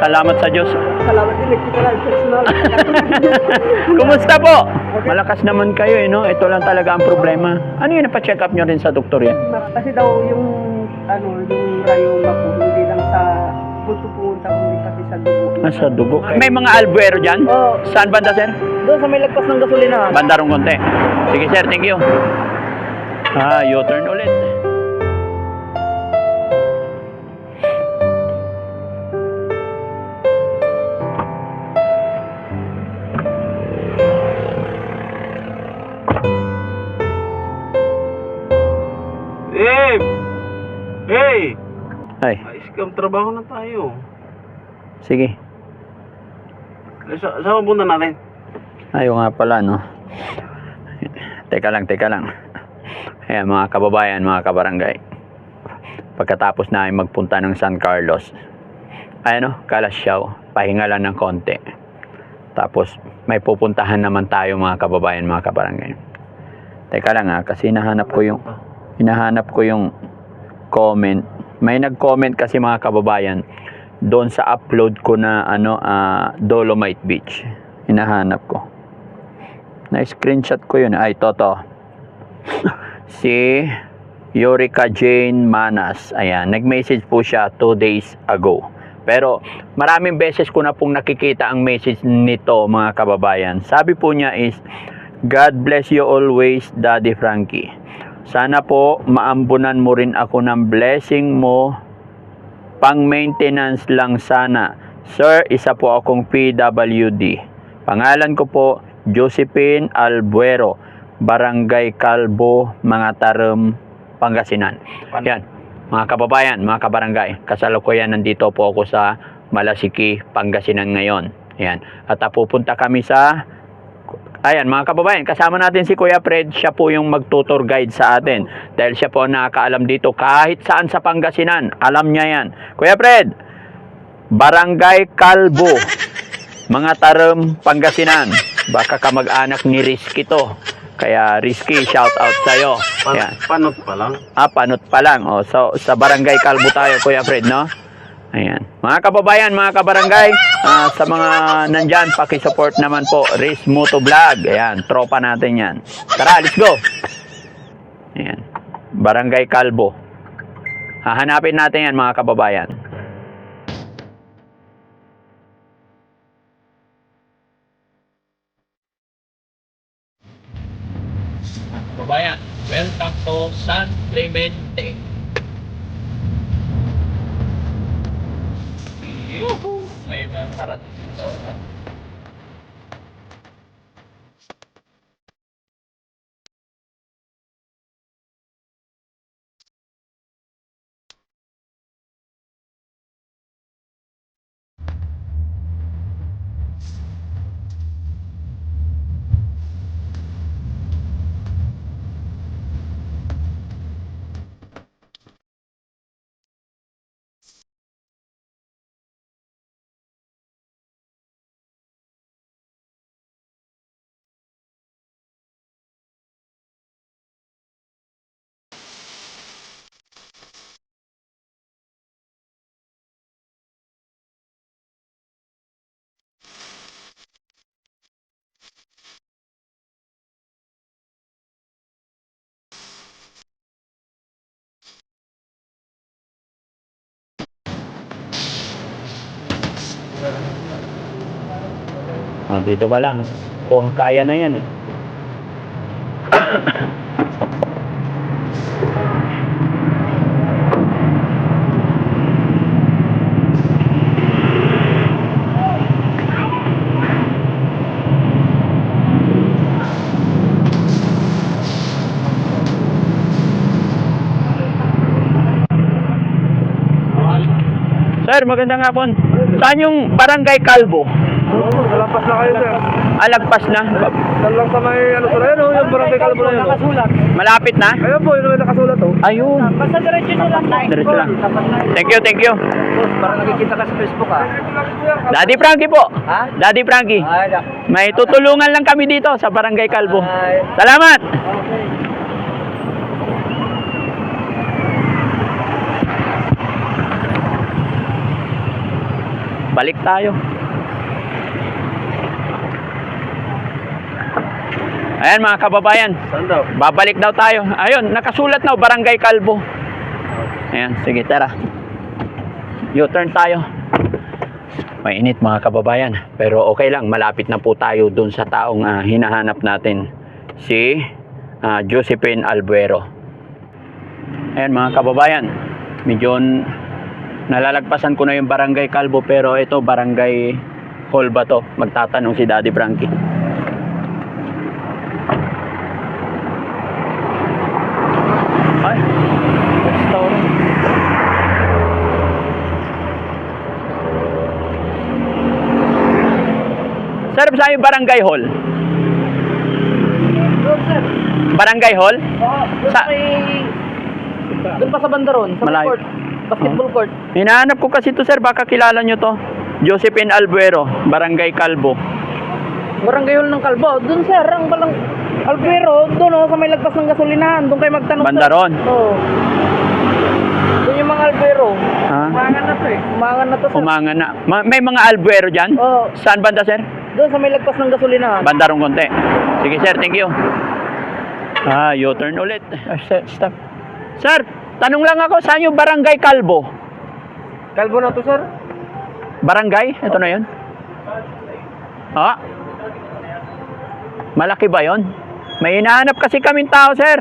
Salamat sa Diyos. Salamat din, nagkita lang, personal. Kumusta po? Malakas naman kayo eh, no? Ito lang talaga ang problema. Ano yun, napacheck up nyo rin sa doktor yan? Kasi daw yung, yung rayoma po, hindi lang sa buto pumunta, kundi pati sa dugo. Sa dugo. May mga albuero dyan? Oo. Saan banda, sir? Doon sa may lagpas ng gasolina. Banda rong konti. Sige, sir. Thank you. U-turn ulit. Hey! Ay, Ayos ka, trabaho na tayo. sige. Saan punta natin? Ayaw nga pala, no? Teka lang. Ayan, mga kababayan, mga kabarangay. Pagkatapos namin magpunta ng San Carlos, Kalasyaw, pahinga lang ng konti. Tapos, may pupuntahan naman tayo, mga kababayan, mga kabarangay. Teka lang kasi hinahanap ko yung comment. May nag-comment kasi, mga kababayan, doon sa upload ko na Dolomite Beach. Hinahanap ko. Na-screenshot ko yun. Ay, toto. Si Yorika Jane Manas. Ayan, nag-message po siya 2 days ago. Pero maraming beses ko na pong nakikita ang message nito, mga kababayan. Sabi po niya is, God bless you always, Daddy Frankie. Sana po maambunan mo rin ako ng blessing mo. Pang maintenance lang sana. Sir, isa po akong PWD. Pangalan ko po Josephine Albuero, Barangay Calbo, Mga Tarum, Pangasinan. Yan, mga kababayan, mga kabarangay, kasalukuyan nandito po ako sa Malasiki, Pangasinan ngayon. Yan. At pupunta kami sa mga kababayan, kasama natin si Kuya Fred. Siya po yung mag-tutor guide sa atin. Dahil siya po nakakaalam dito kahit saan sa Pangasinan. Alam niya yan. Kuya Fred, Barangay Calbo, Mga Tarum, Pangasinan. Baka kamag-anak ni Rizky to. Kaya Rizky, shout out sa'yo. Yan. Panot pa lang. Panot pa lang. So, sa Barangay Calbo tayo, Kuya Fred, no? Ayan. Mga kababayan, mga kabarangay, sa mga nandyan, pakisupport naman po, Riz Moto Vlog. Ayan, tropa natin yan. Tara, let's go! Ayan. Barangay Calbo. Hahanapin natin yan, mga kababayan. Kababayan, welcome to San Clemente. May mga karating dito. Dito pa lang. Kung kaya na yan. Sir, magandang hapon. Saan yung Barangay Calbo? Nalampas na kayo, sir. Lagpas na. Saan lang sa may, yung Barangay Calbo na yun. Nakasulat. Malapit na? Ayun po, yun may nakasulat, Ayun. Basta diretso nyo lang tayo. Diretso lang. Thank you. Parang nakikita ka sa Facebook, Daddy Frankie po. Ha? Daddy Frankie. May tutulungan lang kami dito sa Barangay Calbo. Salamat. Balik tayo. Ayan mga kababayan, Saan daw? babalik daw tayo. Ayun, nakasulat na, Barangay Calvo. Ayan, sige, tara. U-turn tayo. Mainit mga kababayan, pero okay lang, malapit na po tayo dun sa taong hinahanap natin, si Josephine Albuero. Ayan mga kababayan, medyo nalalagpasan ko na yung Barangay Calvo, pero ito Barangay Hall ba to? Magtatanong si Daddy Frankie. Ay, restaurant. Sir, saan yung Barangay Hall? Doon, sir. Barangay Hall? Oo, doon Sa- doon pa sa bandaron, sa Malayo. court. Basketball court. Hinahanap ko kasi to sir, baka kilala nyo to. Josephine Albuero, Barangay Calvo. Barangay Hall ng Calvo. Doon, sir, ang balang Albuero, doon sa may lagpas ng gasolinahan. Doon kayo magtanong, Bandaron. sir. Oo. Doon yung mga Albuero. Ha? Umangan na to eh. Umangan na to, sir. Umangan na. May mga Albuero dyan? Oo. Saan banda sir? Doon sa may lagpas ng gasolinahan. Bandarong konti. Sige sir, thank you. U-turn ulit. Stop. Sir, tanong lang ako, saan yung Barangay Calvo? Calvo na to, sir. Barangay? Ito na yun? Malaki ba yun? May hinahanap kasi kaming tao, sir.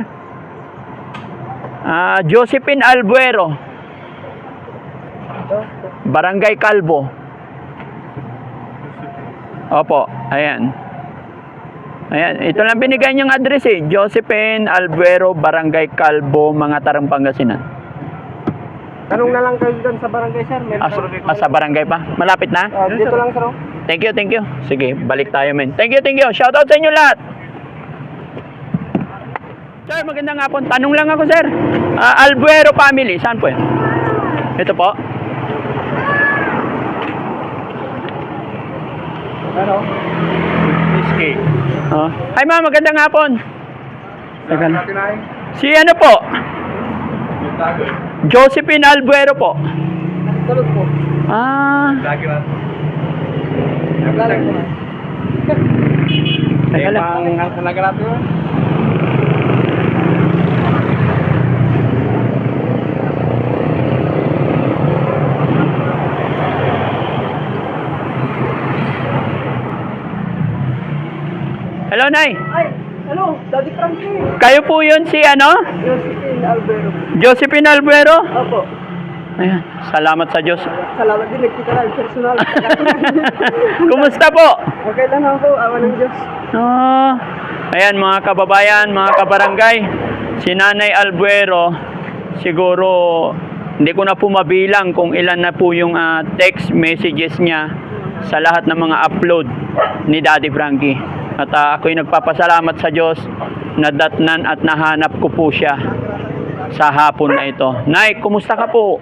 Josephine Albuero, Barangay Calvo. Opo, ayan. Ayan, ito lang binigay niyang address eh. Josephine Albuero, Barangay Calvo, mga Tarang Pangasinan. Tanong na lang kayo doon sa barangay, sir. Sa barangay pa? Malapit na? Dito lang, sir. Thank you, thank you. Sige, balik tayo, men. Thank you, thank you. Shout out sa inyo lahat. Sir, magandang hapon. Tanong lang ako, sir. Albuero family, saan po yan? Ito po. Ano? Whiskey. Hi, ma'am. Magandang hapon. Teka lang. Tinay. Si ano po? Josephine Albuero po. Tulog po. Lagi na. Nagalang ko na. Teka lang. Ang talaga natin yun. Hello, Nay. Ay, hello, Daddy Frankie. Kayo po yun si ano? Josephine Albuero. Josephine Albuero? Opo. Ayan. Salamat sa Diyos. Salamat din, nagkita lang personal. Kumusta po? Okay lang ako, awa ng Diyos. Ayan mga kababayan, mga kabarangay, si Nanay Albuero, siguro hindi ko na po mabilang kung ilan na po yung text messages niya sa lahat ng mga upload ni Daddy Frankie. At ako'y nagpapasalamat sa Diyos na datnan at nahanap ko po siya sa hapon na ito. Nay, kumusta ka po?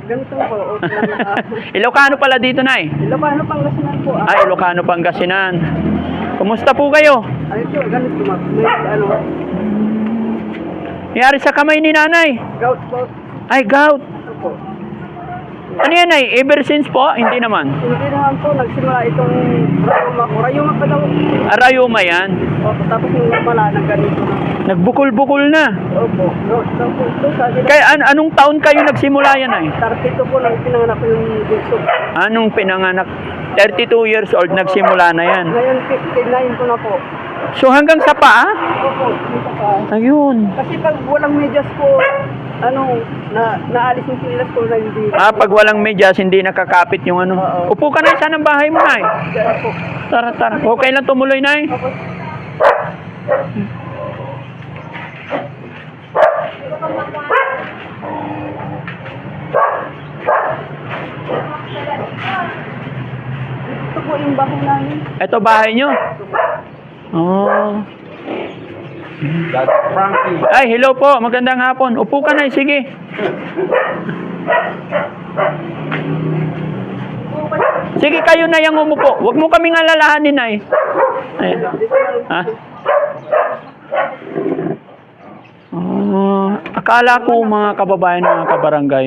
Ganito po, okay lang. Ilocano pala dito, Nay. Ilocano, Pangasinan po. Ay, Ilocano, Pangasinan. Kumusta po kayo? Ay, ito, ganito po. May ano, Nangyari sa kamay ni Nanay. gout po. Ay, gout. Ito po. Ano yan, Nay? Ever since po? Hindi naman. Hindi naman po, nagsimula itong rayuma ko. Rayuma pa daw. Arayuma yan. Opo, tapos nung wala, nagganito na. Nagbukol-bukol na. Opo, gout daw po. Ito, sabi na, Kaya anong taon kayo nagsimula yan, Nay? 32 po nang pinanganak ko yung bunso. Anong pinanganak? 32 years old, nagsimula na yan. Ngayon, 59 ko na po. So hanggang sa paa? Opo, dito pa. Ayun. Kasi pag walang medyas po, ano, naalis yung sinilas ko na hindi. Pag walang medyas, hindi nakakapit yung ano. Oo. Upo ka na, saan ang bahay mo, Nay? Kaya po. Tara, tara. Okay lang tumuloy, Nay. Opo. Ito po yung bahay namin. Ito bahay nyo. Oh. Daddy Frankie. Ay, hello po. Magandang hapon. Upo ka, Nay. Sige. Sige, kayo na yung umupo. Huwag mo kaming alalahanin, Nay. Ay. Ha? Akala ko mga kababayan, mga kabarangay,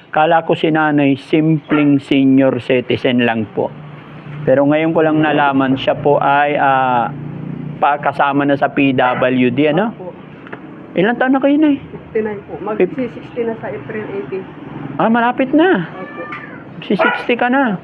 akala ko si Nanay simpleng senior citizen lang po. Pero ngayon ko lang nalaman siya po ay kasama na sa PWD, ano? Opo. Ilang taon na kayo na 59 po. Mag-60 na sa April 18. malapit na. Opo. Si 60 ka na.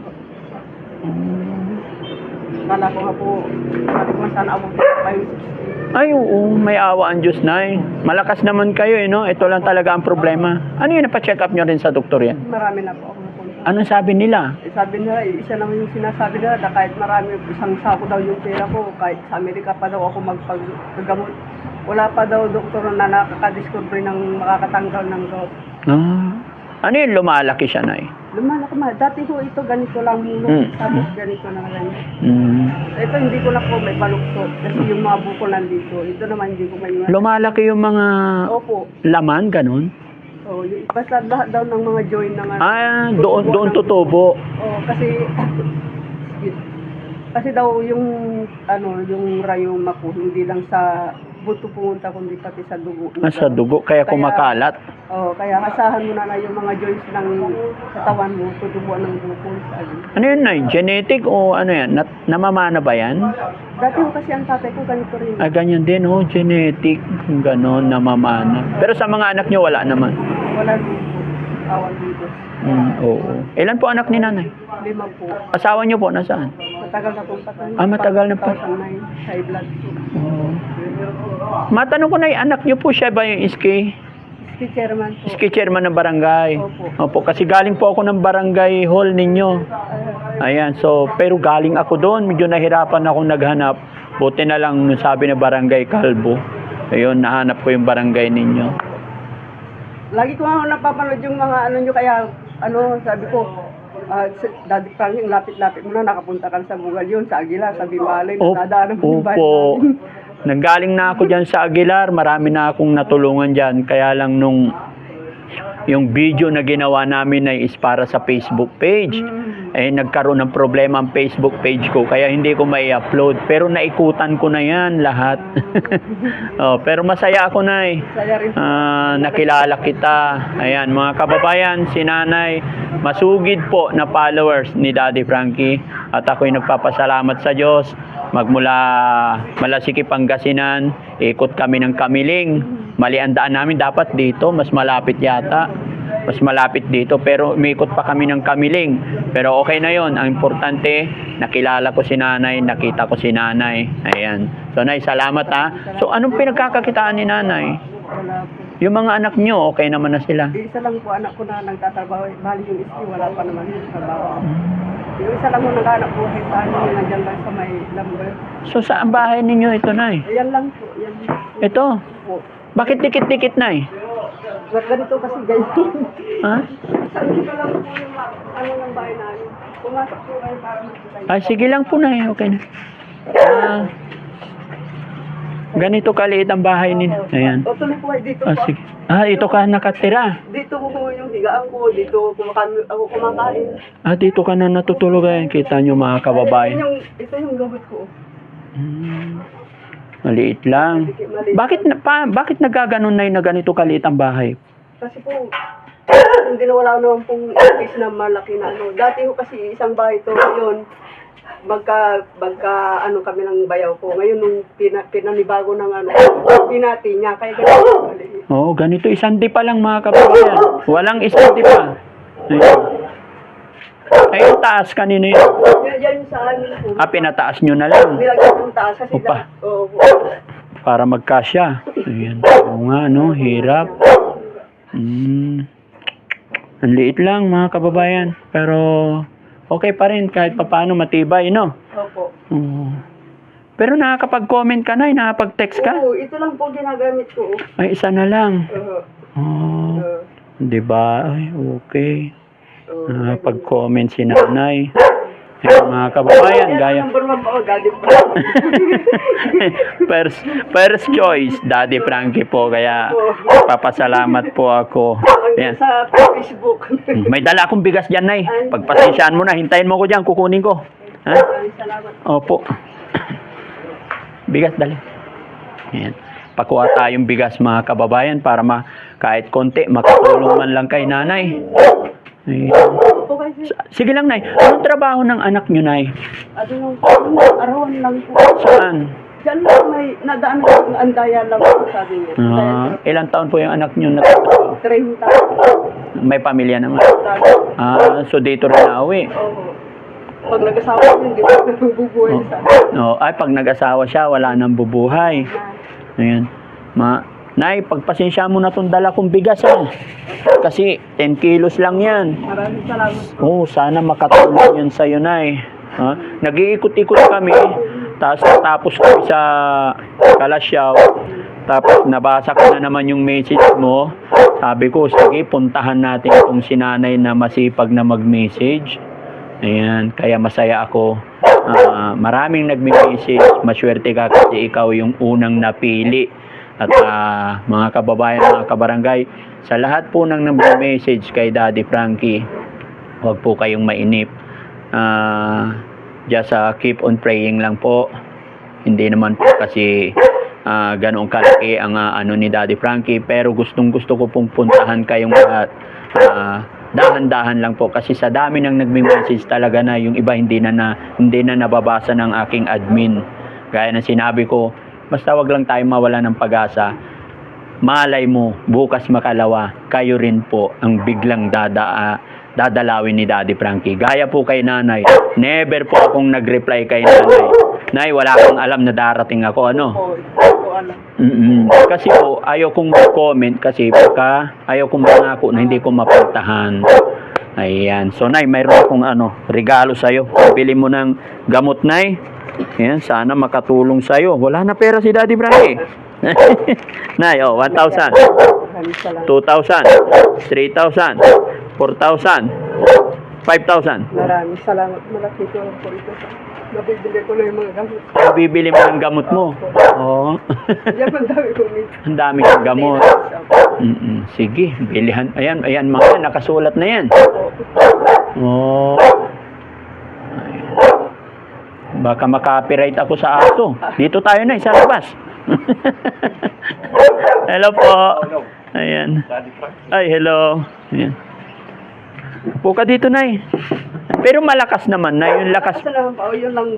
Kala ko nga po, sabi ko sana abot pa yung 60. Ay, oo, may awa ang Diyos na Malakas naman kayo, no? Ito lang talaga ang problema. Ano yun, napacheck up nyo rin sa doktor yan? Marami na po ako napunta. Anong sabi nila? Sabi nila, isa naman yung sinasabi nila na kahit marami, isang sako daw yung pera ko, kahit sa Amerika pa daw ako magpaggamot. Wala pa daw doktor na nakakadiscover ng makakatanggal ng gout. Ano yun, lumalaki siya, Nay? Lumalaki ma. Dati ko ito ganito lang muna. Tapos ganito na lang. Ito hindi ko na po may baluktot. Kasi yung mga buko nandito. Ito naman hindi ko may... Lumalaki yung mga Opo. laman, ganun? Oh, basta lahat daw ng mga joint ng Doon tutubo. Oh, kasi kasi daw yung yung rayuma po hindi lang sa buto pumunta kundi pati sa dugo. Sa dugo, kaya kumakalat. Kaya asahan mo na yung mga joints ng katawan mo, tutubuan ng buko. Ano yun, Nay? Genetic o ano yan? Namamana ba yan? Dati ko kasi ang tatay ko ganito rin. Ganyan din, genetic. Ganon, namamana. Pero sa mga anak nyo, wala naman. Wala dito. Awan dito. Oo. Ilan po anak ni Nanay? 5 po. Asawa nyo po, nasaan? Matagal na pong patay. Matagal na pa. 2009, high blood po. Matanong ko na anak nyo po siya ba yung iski? Si chairman po. Iski chairman ng barangay. Opo. Kasi galing po ako ng barangay hall ninyo. Ayan, pero galing ako doon. Medyo nahirapan ako naghanap. Buti na lang sabi na barangay Kalbo. Ayun, nahanap ko yung barangay ninyo. Lagi ko nga napapanood yung mga nyo, kaya sabi ko, Daddy Frank, lapit-lapit mo na, nakapunta ka sa Bugal yun, sa Aguilar, sa Bimalay, nadaanan mo yung bahay Opo. namin. Nanggaling na ako dyan sa Aguilar, marami na akong natulungan dyan. Kaya lang yung video na ginawa namin ay is para sa Facebook page. Nagkaroon ng problema ang Facebook page ko, kaya hindi ko may upload. Pero naikutan ko na yan lahat. Pero masaya ako, Nay. Saya rin. Nakilala kita. Ayan, mga kababayan, si Nanay, masugid po na followers ni Daddy Frankie. At ako'y nagpapasalamat sa Diyos. Magmula Malasiki, Pangasinan, ikot kami ng Kamiling. Mali ang daan namin, dapat dito, mas malapit yata. Mas malapit dito, pero umikot pa kami ng Kamiling. Pero okay na yon. Ang importante, nakilala ko si Nanay, nakita ko si Nanay. Ayan. So, Nay, salamat ha. So, anong pinagkakakitaan ni Nanay? Wala po. Yung mga anak nyo, okay naman na sila? Isa lang po anak ko na nagtatrabaho. Bali yung iski, wala pa naman yung trabaho. Yung isa lang mo naghanap buhay sa amin, nandiyan lang sa may lumber. So, saan bahay ninyo ito, Nay? Yan lang po. Yan Ito? po. Bakit dikit-dikit, Nay? Ganito kasi ganyan. Ha? Dito lang po yung ng bahay namin. Pumasok po kayo para makita. Sige lang po, Nay. Okay na. Ganito kaliit ang bahay nila. Ayan. O tuloy po kayo dito po. Sige. Ito ka nakatira. Dito po yung higaan ko. Dito ako kumakain. Dito ka na natutulog. Ayan. Kita nyo mga kababayan. Ito yung gamot ko. Maliit lang. Bakit nagaganon na ganito kaliit ang bahay? Kasi po, hindi na wala naman pong space na malaki na Dati ko kasi isang bahay to yun. Magka kami ng bayaw ko. Ngayon nung pinanibago ng pinati niya. Kaya ganito. Ganito. Isang di pa lang mga kababayan. Walang isang di pa. Ay, taas kanina yun. Yan sa amin po. Pinataas nyo na lang. Nilagyan ng taas kasi Para magkasya. Ayan. Oo nga, hirap. Ang liit lang mga kababayan. Pero okay pa rin kahit papaano matibay, no? Opo. Pero nakakapag-comment ka na, nakakapag-text ka? Oo, ito lang po ginagamit ko. Ay, isa na lang. Diba? Ay, okay. Nakakapag-comment si Nanay. Mga kababayan, gaya. First choice, Daddy Frankie po. Kaya papasalamat po ako. Ayan. Sa Facebook. May dala akong bigas dyan, Nay. Pagpasensyaan mo na, hintayin mo ko dyan, kukunin ko. Ha? Salamat. Opo. Bigas, dali. Ayan. Pakuha tayong bigas mga kababayan para kahit konti makatulong man lang kay Nanay. Ayan. Opo kasi, Sige lang, Nay. Anong trabaho ng anak nyo, Nay? ano arawan lang po. Saan? Diyan lang may nadaan ng andaya lang po sabi niya. Ilang taon po yung anak nyo nagtatrabaho? 30. May pamilya naman. So dito rin nauwi. Oo. Pag nag-asawa ko, hindi ko nabubuhay sa Ay, pag nag-asawa siya, wala nang bubuhay. Ayan. Nay, pagpasensya mo na itong dala kong bigas, kasi 10 kilos lang yan. Maraming salamat. Sana makatulong yan sa'yo, Nay. Nag-iikot-ikot kami, tapos kami sa Kalasyaw, tapos nabasa ko na naman yung message mo. Sabi ko, sige, puntahan natin itong sinanay na masipag na mag-message. Ayan, kaya masaya ako. Maraming nagme-message, maswerte ka kasi ikaw yung unang napili. At mga kababayan, mga kabarangay, sa lahat po ng nag-message kay Daddy Frankie, huwag po kayong mainip. Just keep on praying lang po. Hindi naman po kasi ganoong kalaki ang ano ni Daddy Frankie, pero gustong gusto ko pong puntahan kayong lahat. Dahan-dahan lang po kasi sa dami ng nagme-message talaga na yung iba hindi na nababasa ng aking admin. Gaya ng sinabi ko, basta wag lang tayo mawala ng pag-asa. Malay mo, bukas makalawa, kayo rin po ang biglang dadalawin ni Daddy Frankie. Gaya po kay nanay, never po akong nag-reply kay nanay. Nay, wala akong alam na darating ako, ano? Oo, hindi ko alam. Kasi po, ayaw kong mag-comment kasi baka ayaw kong mangako na hindi ko mapuntahan. Ayan. So, Nay, mayroon akong regalo sa'yo. Bili mo ng gamot, Nay. Ayan, sana makatulong sa'yo. Wala na pera si Daddy Frankie. Nay, 1,000, Maraming salamat. 2,000, 3,000, 4,000, 5,000. Maraming salamat. Malaki ko lang po ito. Nabibili ko na yung mga gamot. Bibili mo ng gamot mo. Oo. Yan ang dami ko nito. Ang dami kong gamot. Sige, bilihan. Ayan mga nakasulat na yan. Oh. Ayan. Baka maka-copyright ako sa aso. Dito tayo na, sa labas. Hello po. Ayan. Ay, hello. Ayan. Upo ka dito, Nay. Pero malakas naman, Nay. Yung lakas. Kasi naman pa, yun lang,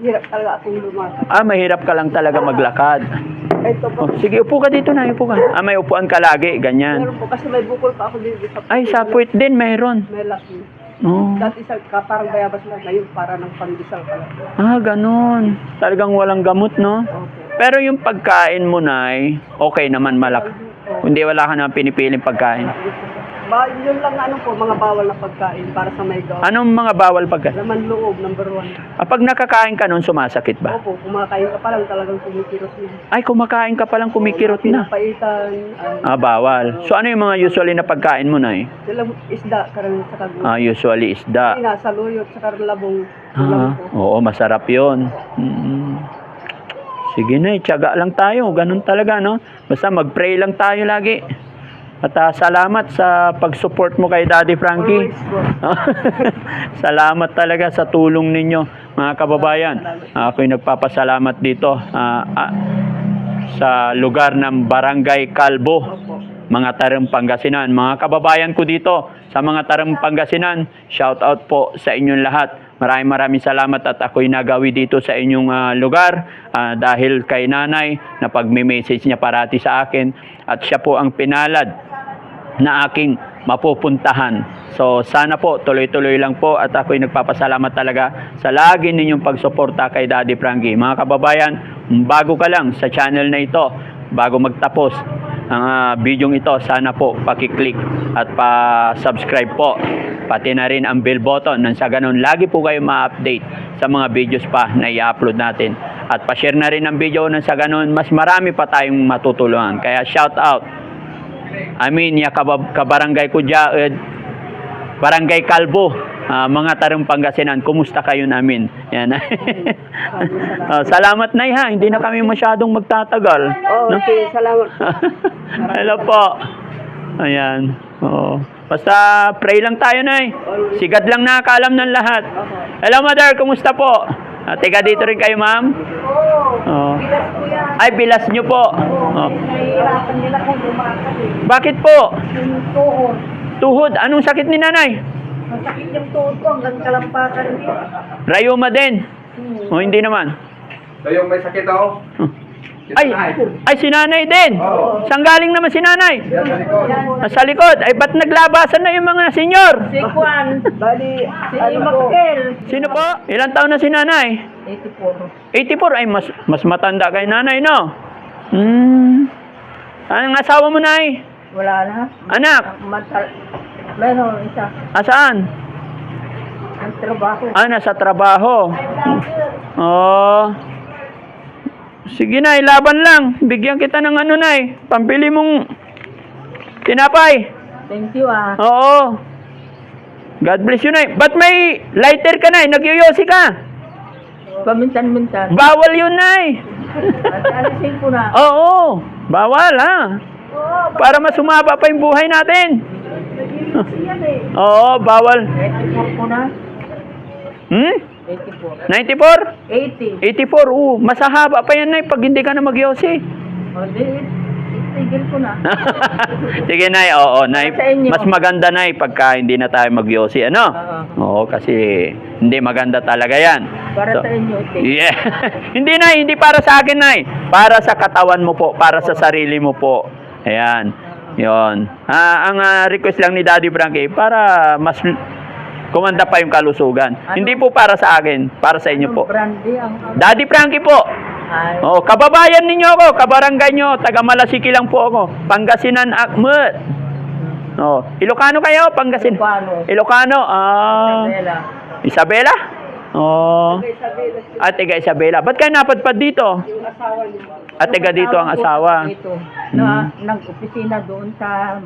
hirap talaga akong lumakad. Mahirap ka lang talaga maglakad. Ito po. Sige, upo ka dito, Nay. Upo ka. May upuan ka lagi, ganyan. Meron po, kasi may bukol pa ako dito sa Ay, sa puwit din, mayroon. May laki. Oh. Dati parang bayabas lang, ngayon para ng pandesal pala. Ganun. Talagang walang gamot, no? Okay. Pero yung pagkain mo, Nay, okay naman Hindi wala ka na pinipiling pagkain. Yun lang mga bawal na pagkain para sa may gawa. Anong mga bawal pagkain? Laman loob, number 1. Pag nakakain ka nun, sumasakit ba? Opo, kumakain ka pa lang talagang kumikirot na. Ay, kumakain ka palang kumikirot na. Pinapaitan. Bawal. So, ano yung mga usually na pagkain mo, Nay? Silang isda, karang sa kagulay. Usually isda. Nasa luyot, sa labong. Oo, masarap yun. Sige, Nay, tiyaga lang tayo. Ganun talaga, no? Basta mag-pray lang tayo lagi. At salamat sa pag-support mo kay Daddy Frankie. Always po. Salamat talaga sa tulong ninyo, mga kababayan. Ako'y nagpapasalamat dito sa lugar ng Barangay Calbo, mga Tarang Pangasinan. Mga kababayan ko dito sa mga Tarang Pangasinan, shout out po sa inyong lahat. Maraming salamat at ako'y nagawi dito sa inyong lugar dahil kay nanay na pagme-message niya parati sa akin at siya po ang pinalad na aking mapupuntahan. So sana po tuloy-tuloy lang po at ako'y nagpapasalamat talaga sa lagi ninyong pagsuporta kay Daddy Frankie. Mga kababayan, bago ka lang sa channel na ito, bago magtapos ang video ito, sana po paki-click at pa-subscribe po. Pati na rin ang bell button nang sa ganun lagi po kayo ma-update sa mga videos pa na i-upload natin. At pa-share na rin ang video nang sa ganun mas marami pa tayong matutulungan. Kaya shout out. Kabarangay ko dyan, Barangay Calbo, mga Tarang Pangasinan, kumusta kayo namin? Yan. Salamat, Nay, ha. Hindi na kami masyadong magtatagal. Okay, salamat. Hello po. Ayan. Basta pray lang tayo, Nay. Sigad lang nakakaalam ng lahat. Hello, Mother. Kumusta po? Teka dito rin kayo, Ma'am. Bilas ko yan. Ay, bilas nyo po. Nahihirapan nila kung lumakad eh. Bakit po? Yung tuhod. Tuhod. Anong sakit ni nanay? Masakit yung tuhod ko hanggang kalampakan din. Rayuma din. O hindi naman. So yung may sakit ako. Ay, si nanay din. Oo. Saan galing naman si nanay? Yan sa likod. Sa likod. Ay, ba't naglabasan na yung mga senyor? Si Juan. Bali, si Makel. Sino po? Ilang taon na si nanay? 84. 84. Ay, mas matanda kay nanay, no? Anong asawa mo, nay? Wala na. Anak? Meron isa. Asaan? Ang trabaho. Nasa trabaho. Oh. Sige, nay, laban lang. Bigyan kita ng ano, nay. Pambili mong tinapay. Thank you Oo. God bless you, nay. Ba't may lighter ka, nay? Nagyoyosi ka. Paminsan-minsan. Bawal yun, nay. Alisin ko na. Oo. Bawal, ha? Para mas humaba pa yung buhay natin. Oo, bawal. 84 ko na. 84. 94? 80. 84, mas haba pa yan, nay, pag hindi ka na magyosi. O, itigil ko na. Sige, nay, oo, nay. Para sa inyo. Mas maganda, nay, pagka hindi na tayo magyosi, ano? Oo, kasi hindi maganda talaga yan. Para sa inyo, Yeah. Hindi, nay, hindi para sa akin, nay. Para sa katawan mo po, para sa sarili mo po. Ayan. Yon. Ang request lang ni Daddy Frankie, para mas kumanda pa yung kalusugan. Hindi po para sa akin, para sa inyo po. Brandy ang... Daddy Frankie po. Ay, Oh, kababayan ninyo ako, kabarangay nyo, taga Malasiki lang po ako. Pangasinan Akmet. Oh, Ilocano kayo, Pangasinan. Paano? Ilocano. Isabela. Isabela? Oh. At taga Isabela. Ba't kayo napadpad dito? Yung asawa niya. At taga dito ang asawa. Dito, na nag-opisina doon sa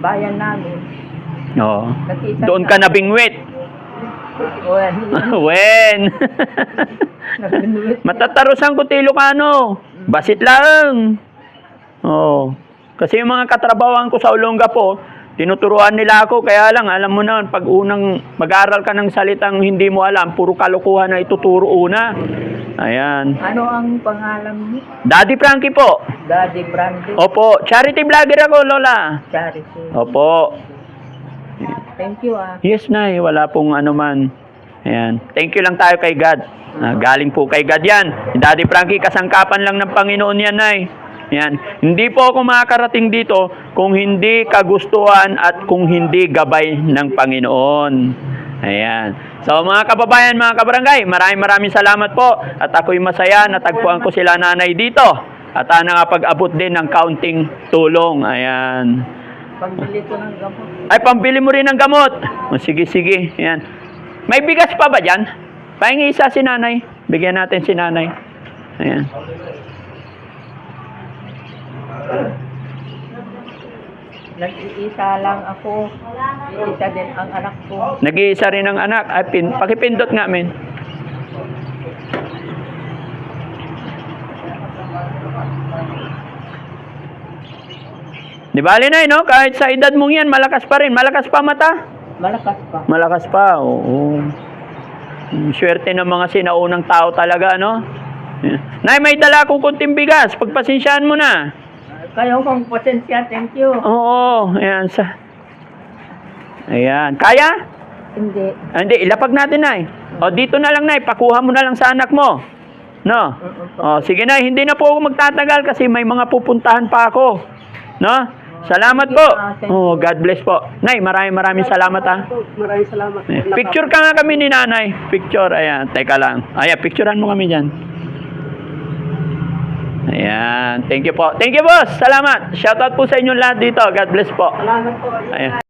bayan namin. Oh. Nakita Doon ka nabingwit. Wen. Matatarusan ko ti Ilocano. Basit lang. Oh. Kasi yung mga katrabawan ko sa Olonga po, tinuturuan nila ako, kaya lang, alam mo na, pag unang mag-aral ka ng salitang hindi mo alam, puro kalokohan na ituturo una. Ayan. Ano ang pangalan mo? Daddy Frankie po. Daddy Brandy. Opo. Charity vlogger ako, Lola. Charity. Opo. Thank you Yes, nay. Wala pong ano man. Ayan. Thank you lang tayo kay God. Galing po kay God yan. Daddy Frankie, kasangkapan lang ng Panginoon yan, nay. Yan. Hindi po ako makakarating dito kung hindi kagustuhan at kung hindi gabay ng Panginoon. Ayan. So mga kababayan, mga kabarangay, maraming salamat po. At ako'y masaya, natagpuan ko sila nanay dito. At nakapag-abot din ng kaunting tulong. Ayan. Pambili ko ng gamot. Ay, pambili mo rin ng gamot. O, sige. Ayan. May bigas pa ba dyan? Pahingi isa si nanay. Bigyan natin si nanay. Ayan. Nag-iisa lang ako. Iisa din ang anak ko. Nag-iisa rin ang anak. Ay, pakipindot nga, men. Di bali na, no? Kahit sa edad mong yan, malakas pa rin. Malakas pa mata? Malakas pa. Malakas pa, oo. Swerte ng mga sinaunang tao talaga, no? Nay, may dala akong kunting bigas. Pagpasensyahan mo na. Kayo kong pasensya, thank you. Oo, ayan. Ayan. Kaya? Hindi. Hindi, ilapag natin, Nay. O, dito na lang, Nay. Pakuha mo na lang sa anak mo. No? O, sige, Nay. Hindi na po ako magtatagal kasi may mga pupuntahan pa ako. No? Salamat po. Oh, God bless po. Nay, maraming salamat, ha. Maraming salamat. Picture ka nga kami ni Nanay. Picture, ayan. Teka lang. Ayan, picturean mo kami dyan. Ayan. Thank you po. Thank you, boss. Salamat. Shoutout po sa inyong lahat dito. God bless po. Salamat po. Ayan.